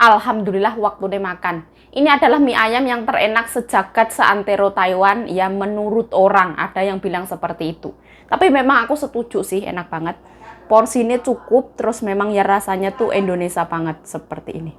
Alhamdulillah waktunya makan. Ini adalah mie ayam yang terenak sejagat seantero Taiwan ya menurut orang. Ada yang bilang seperti itu. Tapi memang aku setuju sih, enak banget. Porsinya cukup, terus memang ya rasanya tuh Indonesia banget seperti ini.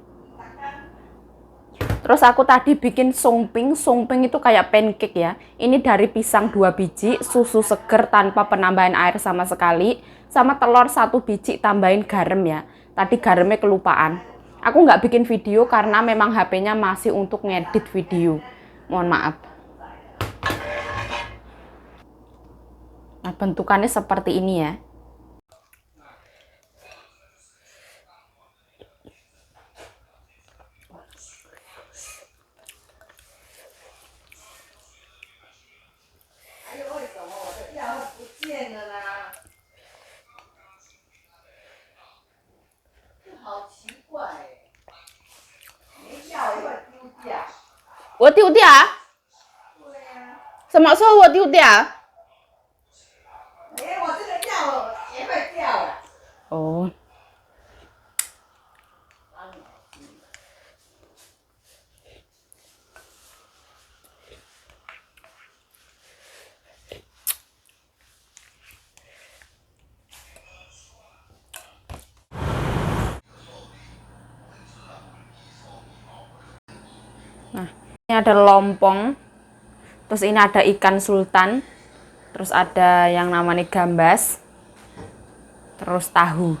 Terus aku tadi bikin songping. Songping itu kayak pancake ya. Ini dari pisang 2 biji, susu seger tanpa penambahan air sama sekali, sama telur 1 biji tambahin garam ya. Tadi garamnya kelupaan. Aku nggak bikin video karena memang HP-nya masih untuk ngedit video. Mohon maaf. Nah, bentukannya seperti ini ya. Wo丢掉？什么时候我丢掉？我这个掉也会掉了。哦。Nah, ini ada lompong, terus ini ada ikan sultan, terus ada yang namanya gambas, terus tahu.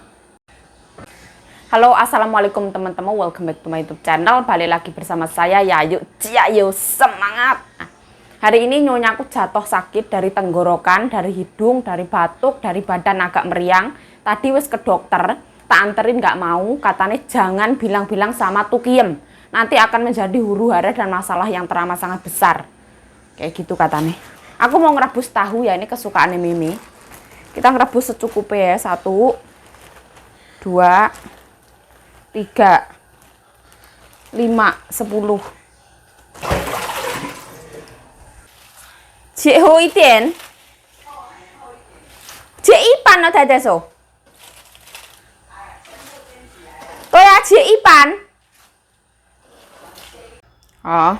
Halo, assalamualaikum teman-teman, welcome back to my YouTube channel. Balik lagi bersama saya Yayu. Ciayu, semangat. Nah, hari ini nyonyaku jatuh sakit dari tenggorokan, dari hidung, dari batuk, dari badan agak meriang. Tadi wis ke dokter, tak anterin nggak mau, katanya jangan bilang-bilang sama Tukiem. Nanti akan menjadi huru-hara dan masalah yang teramat sangat besar. Kayak gitu katanya. Aku mau ngerebus tahu ya, ini kesukaan Mimi. Kita ngerebus secukupnya ya. 1, 2, 3, 5, 10. Cik ho itian. Cik ipan no dada so. Tôi ya cik ipan. Oh.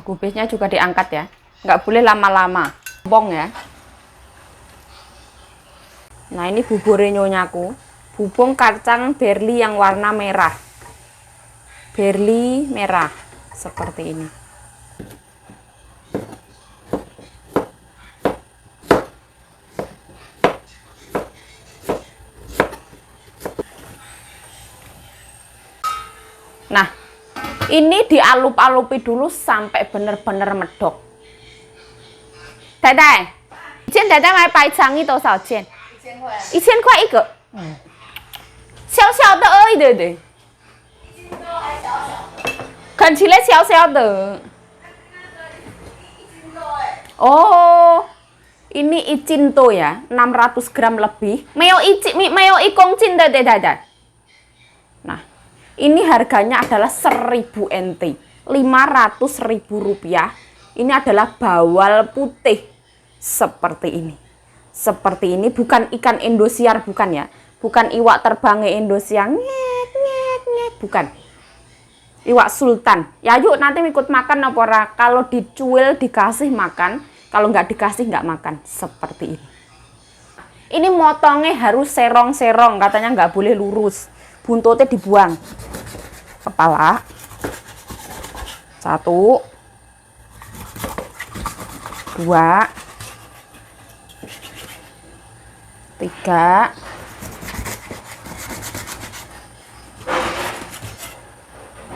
Kubisnya juga diangkat ya. Nggak boleh lama-lama. Bong ya. Nah, ini bubur nyonyaku. Bubung kacang berli yang warna merah. Berli merah. Seperti ini. Nah, ini dialup-alupi dulu sampai bener-bener medok. Dadai, dadai买白肠一多少钱？1000块一个。小小的而已，对不对？看起来小小的。Oh, ini icinto ya, 600 gram lebih. Meo ikong cinta dadai. Nah, ini harganya adalah 1000 NT, 500.000 rupiah. Ini adalah bawal putih seperti ini. Seperti ini, bukan ikan Indosiar, bukan ya. Bukan iwak terbangnya Indosiar, bukan. Iwak sultan. Ya yuk nanti ikut makan apa? Kalau dicuil dikasih makan, kalau nggak dikasih nggak makan. Seperti ini. Ini motongnya harus serong-serong, katanya nggak boleh lurus. Buntutnya dibuang. Kepala 1, 2, 3,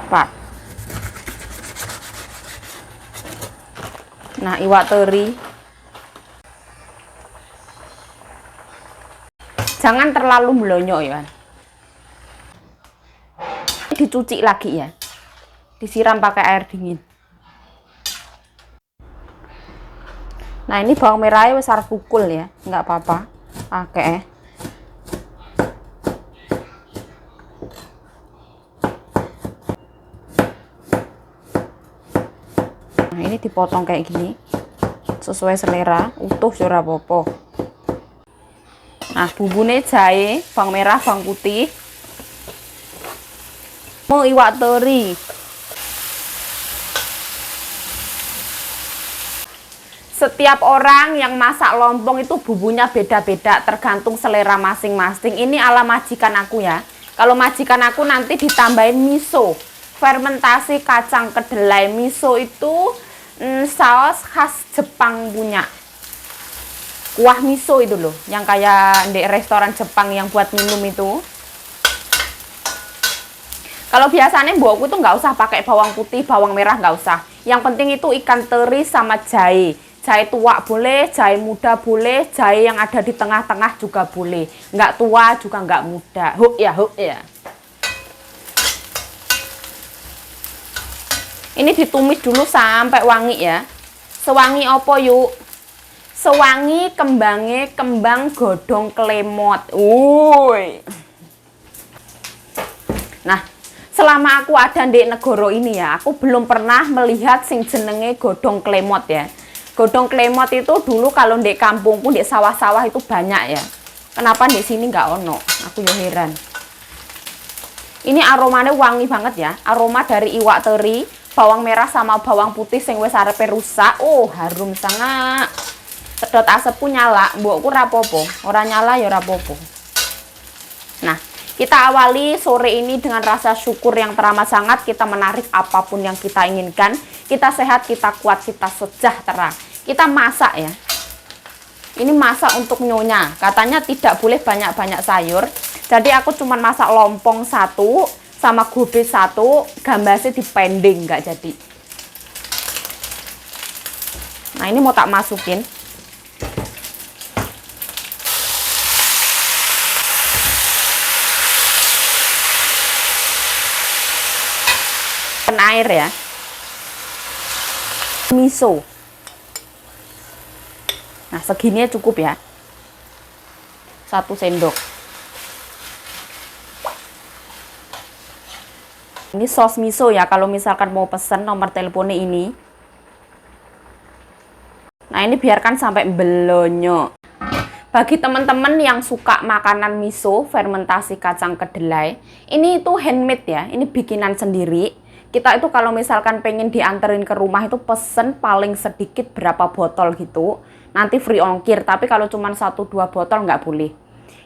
4. Nah, iwak teri jangan terlalu melonyok ya. Dicuci lagi ya, disiram pakai air dingin. Nah, ini bawang merahnya besar pukul ya, nggak apa-apa pakai. Nah, ini dipotong kayak gini sesuai selera, utuh ya ora apa-apa. Nah, bumbune jahe, bawang merah, bawang putih, mau iwak teri. Setiap orang yang masak lompong itu bumbunya beda-beda tergantung selera masing-masing. Ini ala majikan aku ya. Kalau majikan aku nanti ditambahin miso, fermentasi kacang kedelai. Miso itu saus khas Jepang punya. Kuah miso itu loh, yang kayak di restoran Jepang yang buat minum itu. Kalau biasanya mbokku itu nggak usah pakai bawang putih, bawang merah nggak usah. Yang penting itu ikan teri sama jahe. Jahe tua boleh, jahe muda boleh, jahe yang ada di tengah-tengah juga boleh. Nggak tua juga nggak muda. Huk ya, huk ya. Ini ditumis dulu sampai wangi ya. Sewangi apa yuk? Sewangi kembangnya kembang godong klemot. Uy. Nah, selama aku ada di negara ini ya, aku belum pernah melihat sing jenenge godong klemot ya. Godong klemot itu dulu kalau di kampungku, di sawah-sawah itu banyak ya. Kenapa di sini nggak ono? Aku ya heran. Ini aromanya wangi banget ya. Aroma dari iwak teri, bawang merah sama bawang putih sing wis arepe rusak. Oh, harum sangat. Sedot asepku nyala, mbokku rapopo. Ora nyala ya rapopo. Nah, kita awali sore ini dengan rasa syukur yang teramat sangat. Kita menarik apapun yang kita inginkan. Kita sehat, kita kuat, kita sejahtera. Kita masak ya. Ini masak untuk nyonya. Katanya tidak boleh banyak-banyak sayur. Jadi aku cuma masak lompong 1 sama gobe 1, gambasnya dipending nggak jadi. Nah, ini mau tak masukin. Air ya. Miso. Nah, segini cukup ya. 1 sendok. Ini sos miso ya, kalau misalkan mau pesen nomor teleponnya ini. Nah, ini biarkan sampai belonyo. Bagi teman-teman yang suka makanan miso, fermentasi kacang kedelai, ini itu handmade ya, ini bikinan sendiri. Kita itu kalau misalkan pengen dianterin ke rumah itu pesen paling sedikit berapa botol gitu, nanti free ongkir. Tapi kalau cuma 1-2 botol nggak boleh.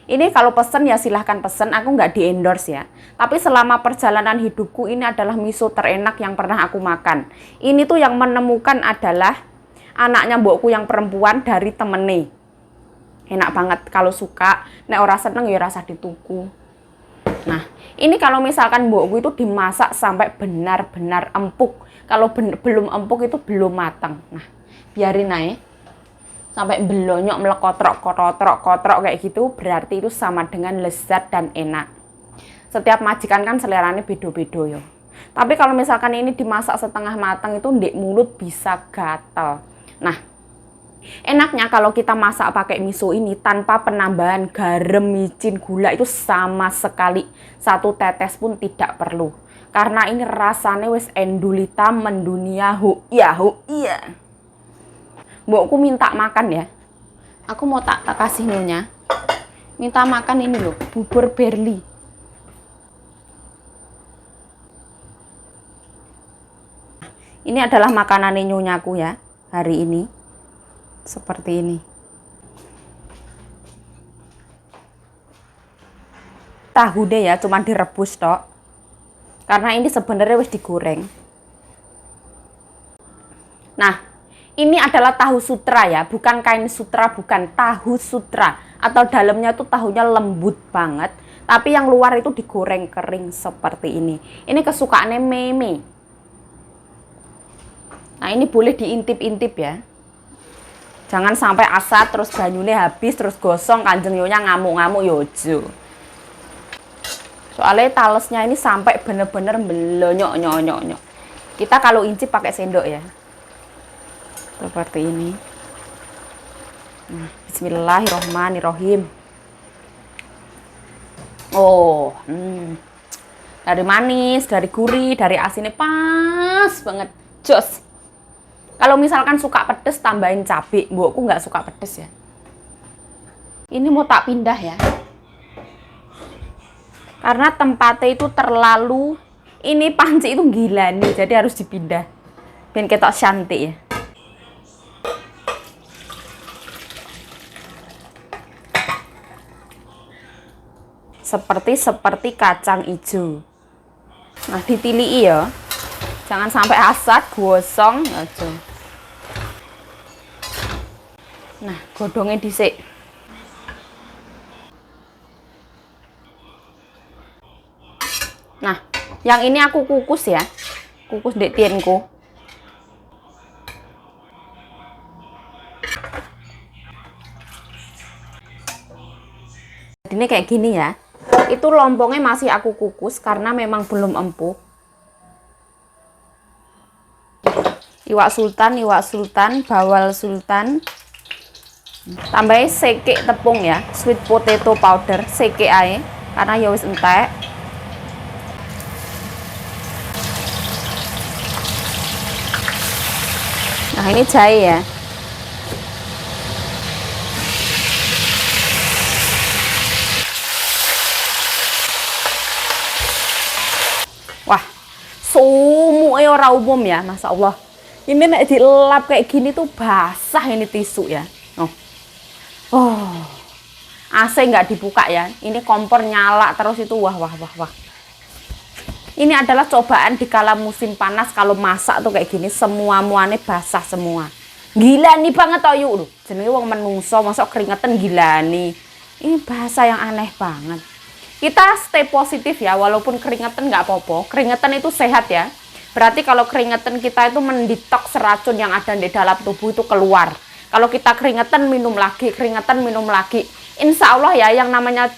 Ini kalau pesen ya silahkan pesen, aku nggak di endorse ya. Tapi selama perjalanan hidupku ini adalah miso terenak yang pernah aku makan. Ini tuh yang menemukan adalah anaknya mbokku yang perempuan dari temene. Enak banget kalau suka, nek ora seneng ya rasa dituku. Nah, ini kalau misalkan mbokku itu dimasak sampai benar-benar empuk. Kalau belum empuk itu belum matang. Nah, biarin aja. Sampai belonyok melekotrok, kotrok kayak gitu, berarti itu sama dengan lezat dan enak. Setiap majikan kan seleranya beda-beda ya. Tapi kalau misalkan ini dimasak setengah matang itu di mulut bisa gatal. Nah, enaknya kalau kita masak pakai miso ini tanpa penambahan garam, micin, gula itu sama sekali 1 tetes pun tidak perlu. Karena ini rasanya wis endulita mendunia iya. Mbokku minta makan ya. Aku mau tak kasih nyonya. Minta makan ini loh, bubur berli. Ini adalah makanan nyonyaku ya hari ini. Seperti ini. Tahu deh ya, cuma direbus tok. Karena ini sebenarnya wis digoreng. Nah, ini adalah tahu sutra ya, bukan kain sutra, bukan tahu sutra. Atau dalamnya tuh tahunya lembut banget, tapi yang luar itu digoreng kering seperti ini. Ini kesukaannya Meme. Nah, ini boleh diintip-intip ya. Jangan sampai asat terus banyunya habis terus gosong kanjeng nyonya ngamuk-ngamuk yojo. Soalnya talesnya ini sampai bener-bener melonyok-nyok. Kita kalau incip pakai sendok ya. Seperti ini. Nah, bismillahirrohmanirrohim. Oh, dari manis, dari gurih, dari asinnya pas banget, jos. Kalau misalkan suka pedes, tambahin cabai. Mbokku nggak suka pedes ya. Ini mau tak pindah ya. Karena tempatnya itu terlalu, ini panci itu gila nih, jadi harus dipindah. Biar ketok cantik ya. Seperti kacang hijau. Nah, ditilii ya. Jangan sampai asat, gosong aja. Nah, godongnya dhisik. Nah, yang ini aku kukus ya. Kukus dek tienku. Ini kayak gini ya. Itu lompongnya masih aku kukus karena memang belum empuk. Iwak sultan, bawal sultan. Tambahin sekek tepung ya, sweet potato powder, sekek ae karena ya wis entek. Nah, ini jahe ya. Wah, sumuknya ora umum ya, Masya Allah. Ini nek dilap kayak gini tuh basah ini tisu ya. Oh, AC nggak dibuka ya. Ini kompor nyala terus itu wah. Ini adalah cobaan di kala musim panas kalau masak tuh kayak gini semua muane basah semua. Gila nih banget tau yuk loh. Jenenge wong menungso masuk keringetan gila nih. Ini bahasa yang aneh banget. Kita stay positif ya, walaupun keringetan nggak apa-apa. Keringetan itu sehat ya. Berarti kalau keringetan kita itu mendetoks racun yang ada di dalam tubuh itu keluar. Kalau kita keringetan minum lagi, Insya Allah ya yang namanya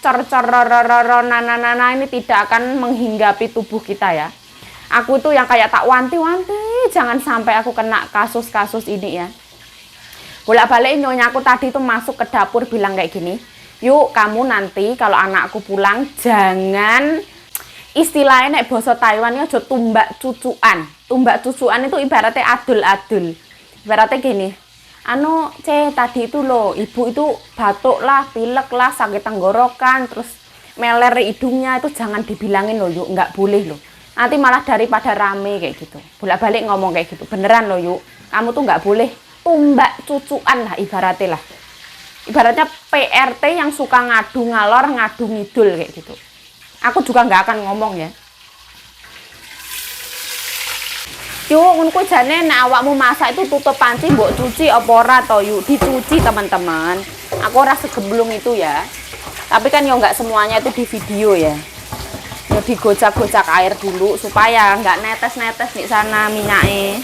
ini tidak akan menghinggapi tubuh kita ya. Aku tuh yang kayak tak wanti-wanti, jangan sampai aku kena kasus-kasus ini ya. Bolak-balik nyonya aku tadi itu masuk ke dapur bilang kayak gini, yuk kamu nanti kalau anakku pulang jangan, istilahnya nek basa Taiwan aja tumbak cucuan. Tumbak cucuan itu ibaratnya adul-adul. Ibaratnya gini, tadi itu loh, ibu itu batuk lah, pilek lah, sakit tenggorokan, terus meler hidungnya, itu jangan dibilangin loh yuk, nggak boleh loh. Nanti malah daripada rame kayak gitu. Bolak-balik ngomong kayak gitu, beneran loh yuk, kamu tuh nggak boleh tumbak cucuan lah ibaratnya lah. Ibaratnya PRT yang suka ngadu ngalor, ngadu ngidul kayak gitu. Aku juga nggak akan ngomong ya. Yuk, ngono jane nek awakmu masak itu tutup panci mbok cuci apa ora to yuk, dicuci teman-teman. Aku ora segemblung itu ya. Tapi kan ya nggak semuanya itu di video ya. Ya digocak-gocak air dulu supaya nggak netes-netes di sana minyaknya.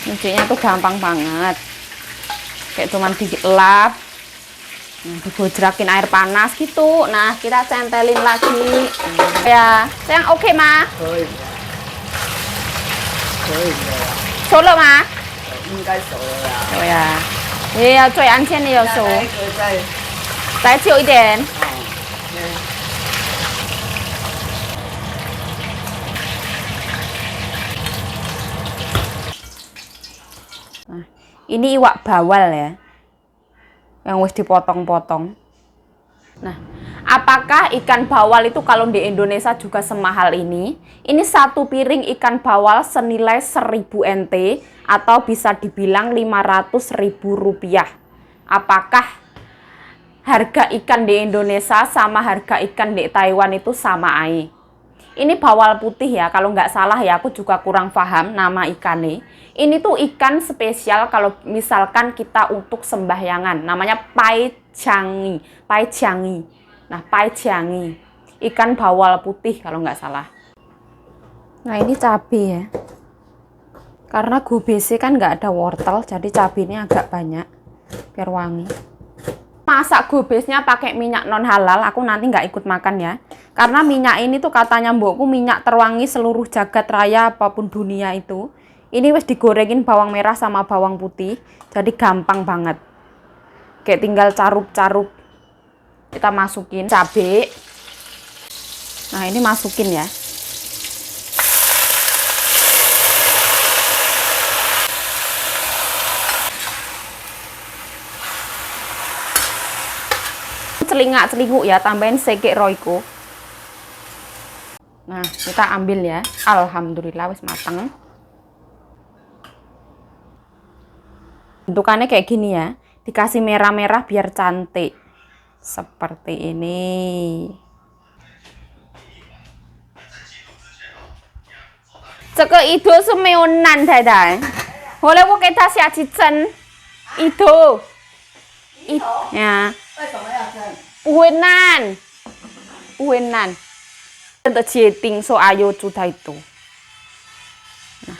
Nyucinya tuh gampang banget. Kayak cuman dilap. Digojrakin air panas gitu. Nah, kita centelin lagi. Ya, sayang oke, Ma? Solo, Ma? Oh ya. Iya, cuy anchen ya, so.再久一点. Nah, ini iwak bawal ya. Yang wis dipotong-potong. Nah, apakah ikan bawal itu kalau di Indonesia juga semahal ini? Ini satu piring ikan bawal senilai 1000 NT atau bisa dibilang 500.000 rupiah. Apakah harga ikan di Indonesia sama harga ikan di Taiwan itu sama aja? Ini bawal putih ya, kalau nggak salah ya, aku juga kurang paham nama ikannya. Ini tuh ikan spesial kalau misalkan kita untuk sembahyangan, namanya pai changi. Nah, pai changi, ikan bawal putih kalau nggak salah. Nah, ini cabai ya. Karena gubese kan nggak ada wortel, jadi cabenya agak banyak, biar wangi. Masak gobesnya pakai minyak non halal, aku nanti nggak ikut makan ya. Karena minyak ini tuh katanya mbokku minyak terwangi seluruh jagat raya apapun dunia itu. Ini wis digorengin bawang merah sama bawang putih, jadi gampang banget. Kayak tinggal caruk-caruk. Kita masukin cabai. Nah, ini masukin ya. celingak-celinguk ya, tambahin sekek roiko. Nah, kita ambil ya. Alhamdulillah wis mateng. Bentukannya kayak gini ya. Dikasih merah-merah biar cantik. Seperti ini. Ceke ido semeonan dadai. Boleh wo kita sia cicen. Ido. Ya. 为什么要蒸？ Uwenan. Uwenan. Untuk jeting so ayo sudah itu. Nah,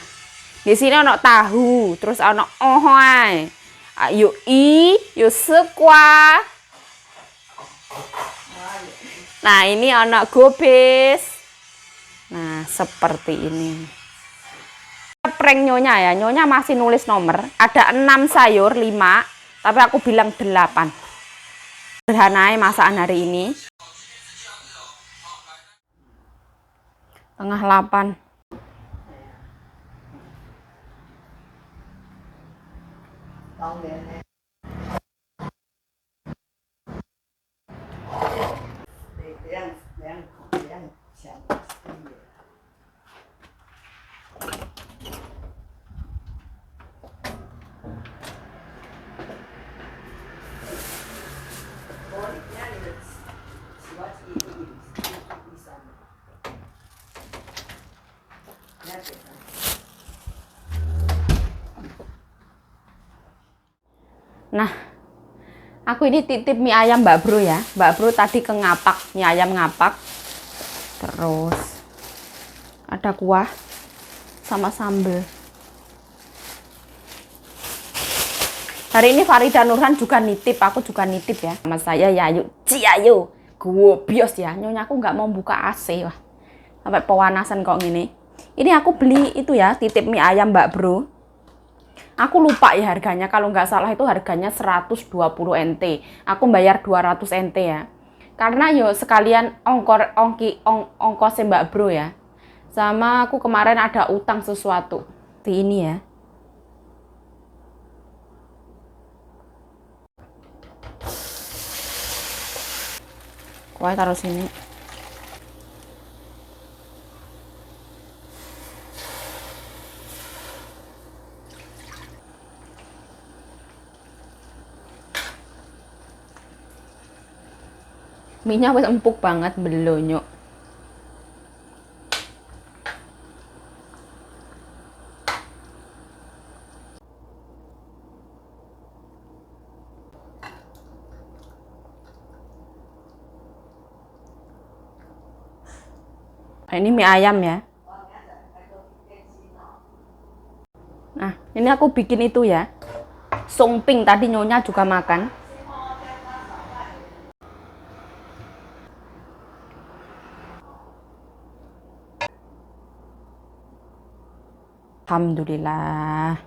di sini ada tahu, terus ada ohai. Ayo yo sekwa. Nah, ini ada gobes. Nah, seperti ini. Prank nyonya ya, nyonya masih nulis nomor. Ada 6 sayur, 5, tapi aku bilang 8. Sederhana masakan hari ini. Tengah 8. Nah, aku ini titip mie ayam Mbak Bro ya. Mbak Bro tadi ke ngapak, mie ayam ngapak. Terus ada kuah sama sambal. Hari ini Farida Nurhan juga nitip, aku juga nitip ya. Sama saya Yayu, Ciayu, gobios ya. Nyonya aku nggak mau buka AC wah. Sampai pewanasan kok gini. Ini aku beli itu ya, titip mie ayam Mbak Bro. Aku lupa ya harganya, kalau nggak salah itu harganya 120 NT. Aku bayar 200 NT ya. Karena yo sekalian ongkosnya Mbak Bro ya. Sama aku kemarin ada utang sesuatu. Di ini ya. Kuah taruh sini. Minyak wis empuk banget belonyok. Nah, ini mie ayam ya. Nah, ini aku bikin itu ya. Songping tadi nyonya juga makan. Alhamdulillah.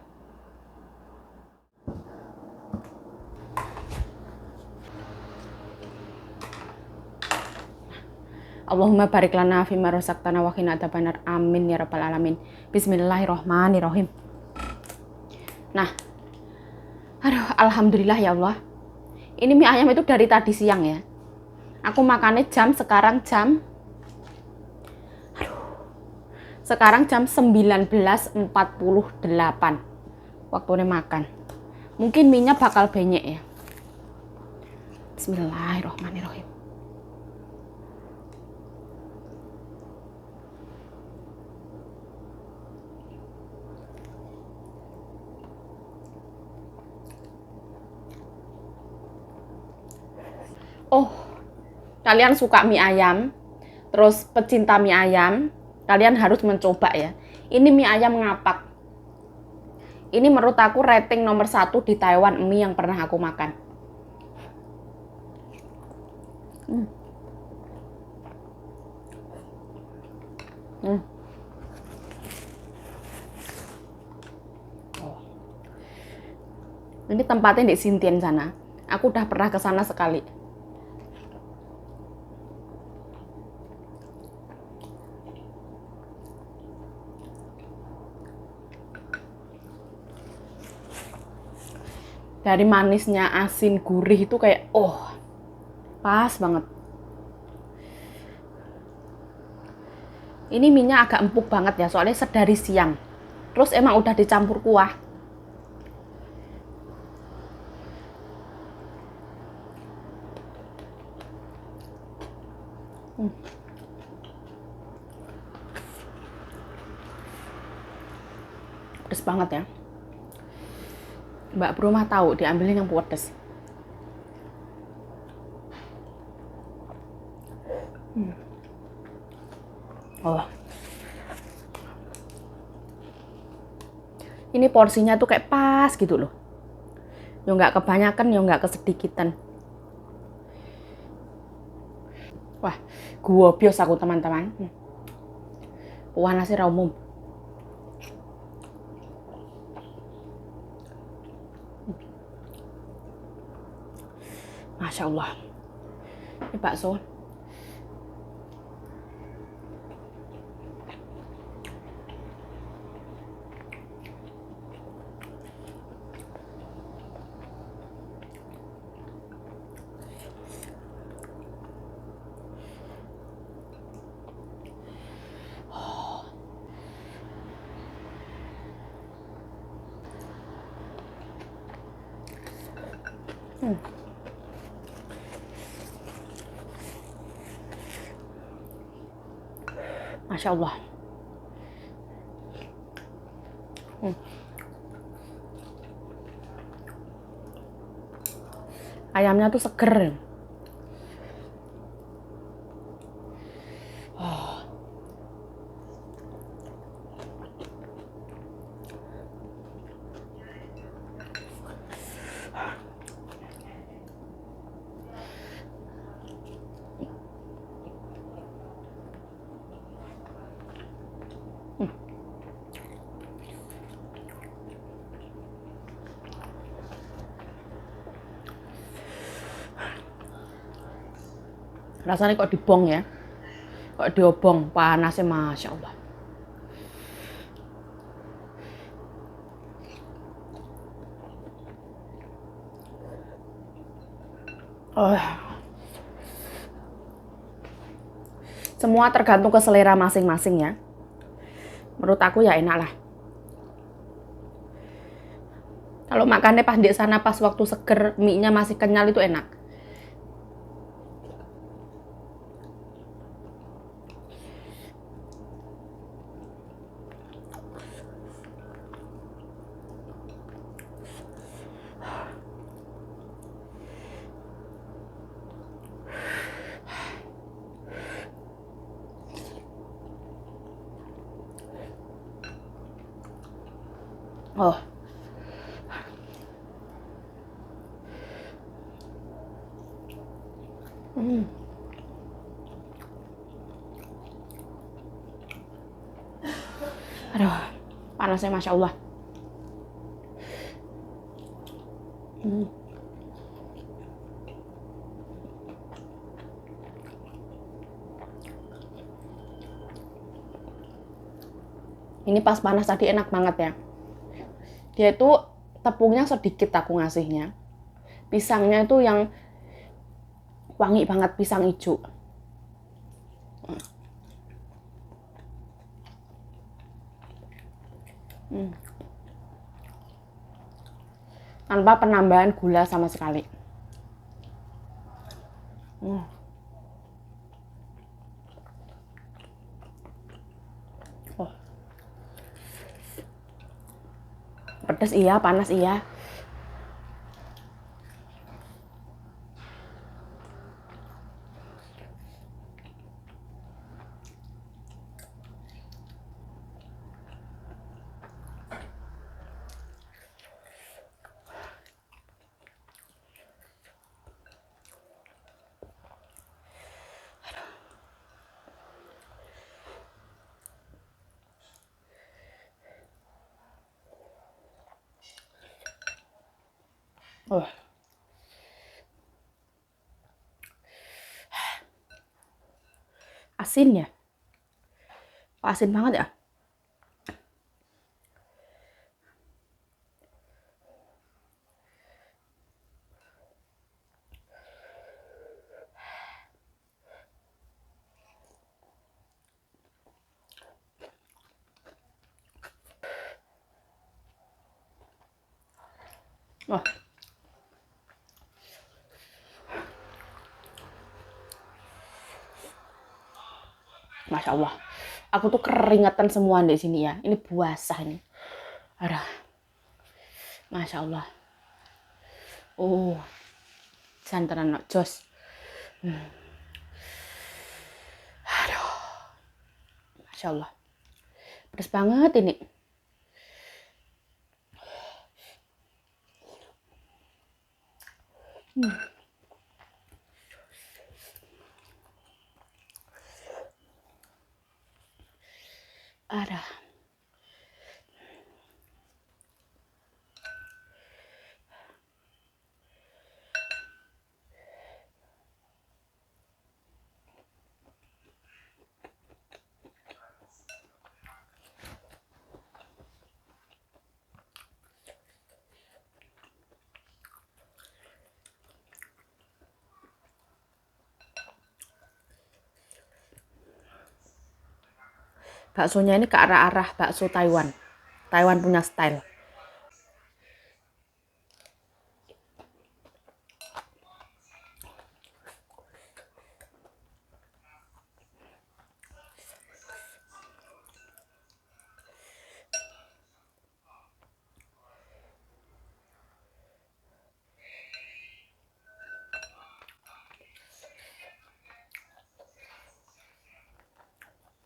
Allahumma barik lana fima razaqtana wa qina adzabannar. Amin ya rabbal alamin. Bismillahirrahmanirrahim. Nah. Aduh, alhamdulillah ya Allah. Ini mie ayam itu dari tadi siang ya. Aku makannya sekarang jam 19.48 waktunya makan. Mungkin minyak bakal banyak ya. Bismillahirrahmanirrahim. Oh, kalian suka mie ayam, terus pecinta mie ayam, kalian harus mencoba ya. Ini mie ayam ngapak. Ini menurut aku rating nomor 1 di Taiwan mie yang pernah aku makan. Ini tempatnya di Xintian sana. Aku udah pernah ke sana sekali. Dari manisnya, asin, gurih itu kayak Pas banget. Ini minyak agak empuk banget ya, soalnya sedari siang. Terus emang udah dicampur kuah. Pedes banget ya. Mbak Bruma tahu diambilin yang pedes. Oh. Ini porsinya tuh kayak pas gitu loh. Ya nggak kebanyakan, ya nggak kesedikitan. Wah, gua bios aku teman-teman. Wah, nasi ra umum. Masya Allah. Ini bakso. Masya Allah. Ayamnya tuh seger. Rasanya kok dibong ya. Kok diobong, panasnya Masya Allah. Semua tergantung ke selera masing-masing ya. Menurut aku ya enak lah. Kalau makannya pas di sana pas waktu seger, mie-nya masih kenyal itu enak. Oh. Aduh, panasnya Masya Allah. Ini pas panas tadi enak banget ya. Dia itu tepungnya sedikit aku ngasihnya. Pisangnya itu yang wangi banget, pisang hijau. Tanpa penambahan gula sama sekali. Oh. Pedas iya, panas iya. Oh. Asin ya? Asin banget ya? Wah, Masya Allah. Aku tuh keringetan semua di sini ya. Ini puasa ini. Aduh, Masya Allah. Oh, santaran no jos. Aduh, Masya Allah. Pedas banget ini. Aduh. Baksonya ini ke arah-arah bakso Taiwan. Taiwan punya style.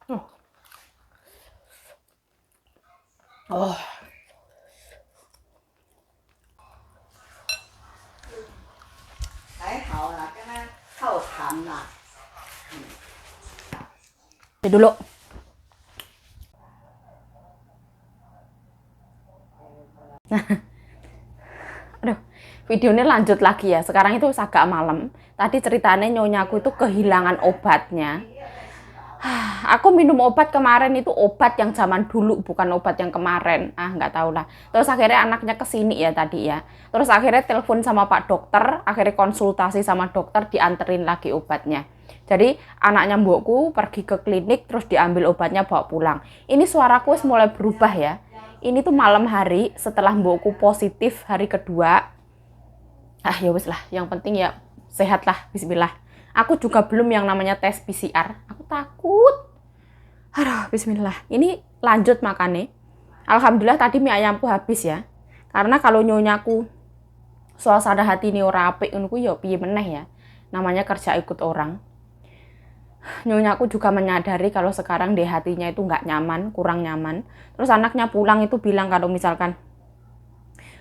Oh. Oh. Dulu. Aduh, videonya lanjut lagi ya. Sekarang itu agak malam. Tadi ceritanya nyonyaku itu kehilangan obatnya. Aku minum obat kemarin itu obat yang zaman dulu, bukan obat yang kemarin. Nggak tahu lah. Terus akhirnya anaknya kesini ya tadi ya. Terus akhirnya telepon sama Pak Dokter, akhirnya konsultasi sama dokter, dianterin lagi obatnya. Jadi anaknya mbokku pergi ke klinik, terus diambil obatnya bawa pulang. Ini suaraku mulai berubah ya. Ini tuh malam hari setelah mbokku positif hari kedua. Ya wis lah, yang penting ya sehat lah, bismillah. Aku juga belum yang namanya tes PCR. Aku takut. Aduh, bismillah. Ini lanjut makannya. Alhamdulillah tadi mie ayamku habis ya. Karena kalau nyonyaku suasana hati ini ora apik ngono ya piye meneh ya. Namanya kerja ikut orang. Nyonyaku juga menyadari kalau sekarang di hatinya itu nggak nyaman, kurang nyaman. Terus anaknya pulang itu bilang kalau misalkan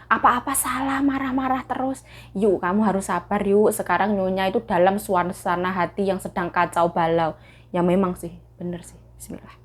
apa-apa salah, marah-marah terus. Yuk, kamu harus sabar yuk. Sekarang nyonya itu dalam suasana hati yang sedang kacau balau. Ya memang sih, bener sih. Bismillah.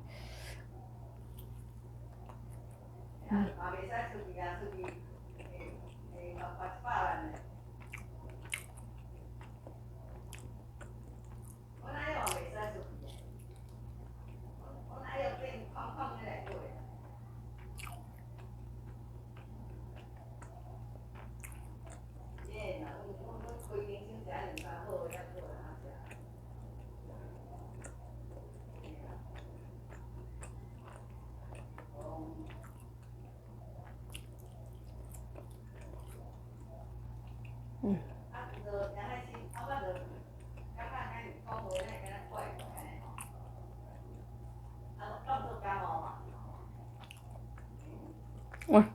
Wah,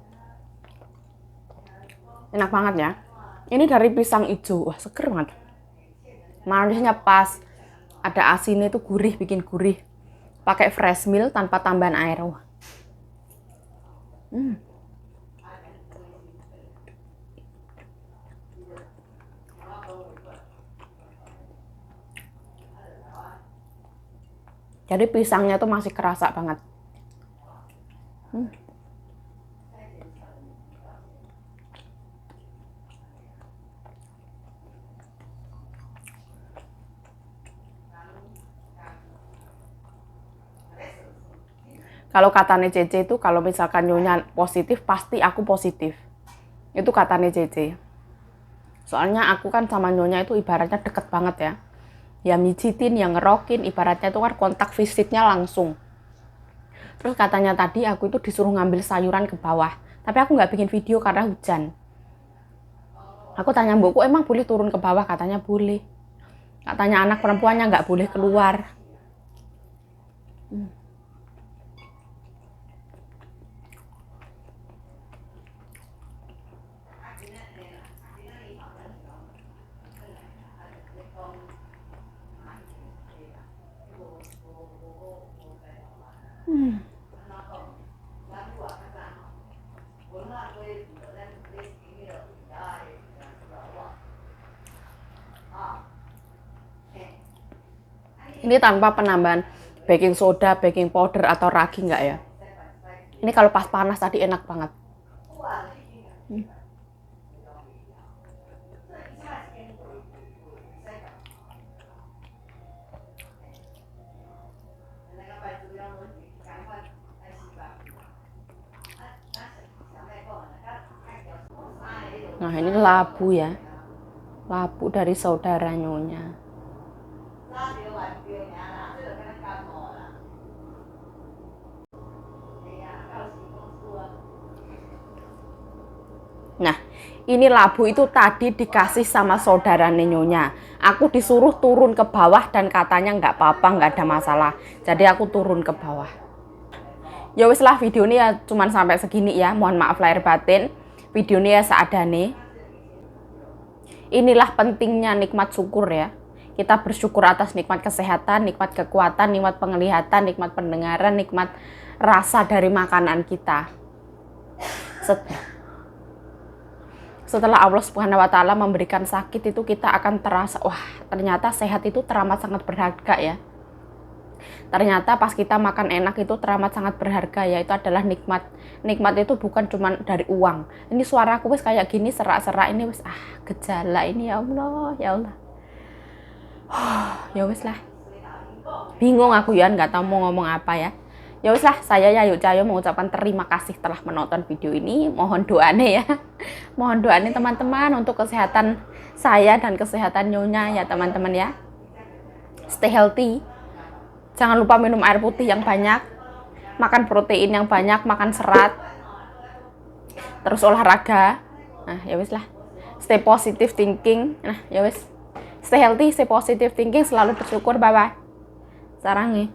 enak banget ya. Ini dari pisang hijau. Wah, seger banget. Manisnya pas. Ada asinnya itu gurih, bikin gurih. Pakai fresh milk tanpa tambahan air. Wah. Jadi pisangnya tuh masih kerasa banget. Kalau katanya Cece itu kalau misalkan nyonya positif, pasti aku positif. Itu katanya Cece. Soalnya aku kan sama nyonya itu ibaratnya deket banget ya. Ya mijitin, yang ngerokin, ibaratnya itu kan kontak fisiknya langsung. Terus katanya tadi aku itu disuruh ngambil sayuran ke bawah. Tapi aku nggak bikin video karena hujan. Aku tanya mbokku, emang boleh turun ke bawah? Katanya boleh. Katanya anak perempuannya nggak boleh keluar. Ini tanpa penambahan baking soda, baking powder atau ragi nggak ya? Ini kalau pas panas tadi enak banget. Nah ini labu ya, labu dari saudara Nyonya. Nah, ini labu itu tadi dikasih sama saudara Nyonya. Aku disuruh turun ke bawah dan katanya nggak apa-apa, nggak ada masalah. Jadi aku turun ke bawah. Ya wis lah, video ini ya cuman sampai segini ya. Mohon maaf lahir batin. Video ini ya seadane. Inilah pentingnya nikmat syukur ya. Kita bersyukur atas nikmat kesehatan, nikmat kekuatan, nikmat penglihatan, nikmat pendengaran, nikmat rasa dari makanan kita. Setelah Allah Subhanahu wa taala memberikan sakit itu kita akan terasa, wah, ternyata sehat itu teramat sangat berharga ya. Ternyata pas kita makan enak itu teramat sangat berharga ya, itu adalah nikmat. Nikmat itu bukan cuma dari uang. Ini suaraku wis kayak gini serak-serak ini wis gejala ini, ya Allah, ya Allah. Ya wis lah. Bingung aku ya, nggak tahu mau ngomong apa ya. Ya wis lah, saya Yayu Cahyo mengucapkan terima kasih telah menonton video ini. Mohon doanya ya. Mohon doanya teman-teman untuk kesehatan saya dan kesehatan Nyonya ya teman-teman ya. Stay healthy. Jangan lupa minum air putih yang banyak. Makan protein yang banyak, makan serat. Terus olahraga. Nah, ya wis lah. Stay positive thinking. Nah, ya wis. Stay healthy, stay positive thinking, selalu bersyukur. Bye bye. Sarang nih.